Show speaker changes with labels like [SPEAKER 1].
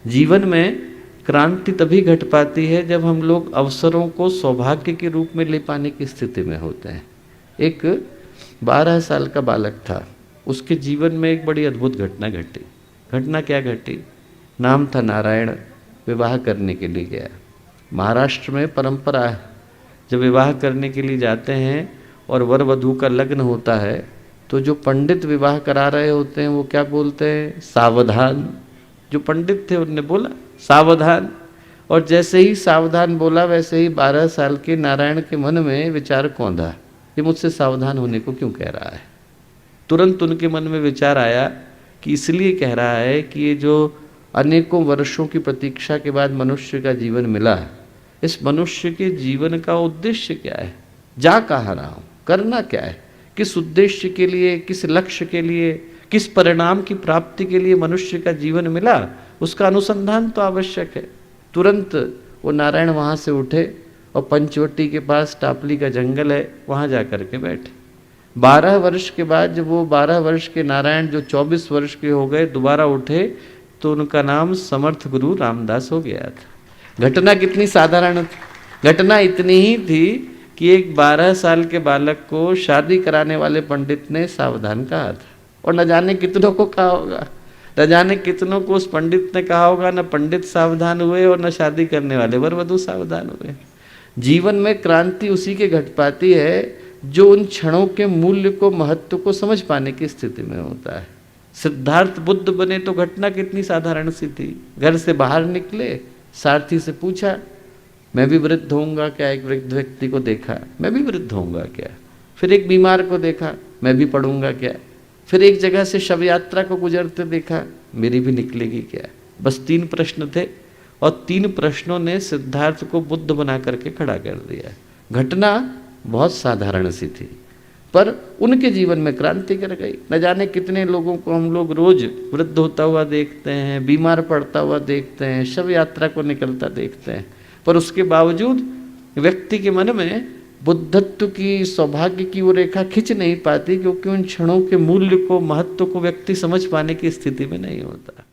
[SPEAKER 1] जीवन में क्रांति तभी घट पाती है जब हम लोग अवसरों को सौभाग्य के रूप में ले पाने की स्थिति में होते हैं। एक 12 साल का बालक था, उसके जीवन में एक बड़ी अद्भुत घटना घटी। घटना क्या घटी? नाम था नारायण, विवाह करने के लिए गया। महाराष्ट्र में परंपरा है, जब विवाह करने के लिए जाते हैं और वर वधू का लग्न होता है तो जो पंडित विवाह करा रहे होते हैं वो क्या बोलते हैं? सावधान। जो पंडित थे उनने बोला सावधान, और जैसे ही सावधान बोला वैसे ही 12 साल के नारायण के मन में विचार कौंधा, ये मुझसे सावधान होने को क्यों कह रहा है। तुरंत उनके मन में विचार आया कि इसलिए कह रहा है कि ये जो अनेकों वर्षों की प्रतीक्षा के बाद मनुष्य का जीवन मिला, इस मनुष्य के जीवन का उद्देश्य क्या है, जा कहाँ रहा हूँ, करना क्या है, किस उद्देश्य के लिए, किस लक्ष्य के लिए, किस परिणाम की प्राप्ति के लिए मनुष्य का जीवन मिला, उसका अनुसंधान तो आवश्यक है। तुरंत वो नारायण वहाँ से उठे और पंचवटी के पास टापली का जंगल है, वहाँ जा कर के बैठे। 12 वर्ष के बाद जब वो 12 वर्ष के नारायण जो 24 वर्ष के हो गए दोबारा उठे तो उनका नाम समर्थ गुरु रामदास हो गया था। घटना कितनी साधारण थी, घटना इतनी ही थी कि एक 12 साल के बालक को शादी कराने वाले पंडित ने सावधान कहा था, और न जाने कितनों को कहा होगा, न जाने कितनों को उस पंडित ने कहा होगा। न पंडित सावधान हुए और न शादी करने वाले वर वधू सावधान हुए। जीवन में क्रांति उसी के घट पाती है जो उन क्षणों के मूल्य को, महत्व को समझ पाने की स्थिति में होता है। सिद्धार्थ बुद्ध बने तो घटना कितनी साधारण सी थी। घर से बाहर निकले, सारथी से पूछा मैं भी वृद्ध होऊंगा क्या? एक वृद्ध व्यक्ति को देखा, मैं भी वृद्ध होऊंगा क्या? फिर एक बीमार को देखा, मैं भी पड़ूंगा क्या? फिर एक जगह से शव यात्रा को गुजरते देखा, मेरी भी निकलेगी क्या? बस 3 प्रश्न थे और 3 प्रश्नों ने सिद्धार्थ को बुद्ध बना करके खड़ा कर दिया। घटना बहुत साधारण सी थी पर उनके जीवन में क्रांति कर गई। न जाने कितने लोगों को हम लोग रोज वृद्ध होता हुआ देखते हैं, बीमार पड़ता हुआ देखते हैं, शव यात्रा को निकलता देखते हैं, पर उसके बावजूद व्यक्ति के मन में बुद्धत्व की, सौभाग्य की वो रेखा खिंच नहीं पाती, क्योंकि उन क्षणों के मूल्य को, महत्व को व्यक्ति समझ पाने की स्थिति में नहीं होता।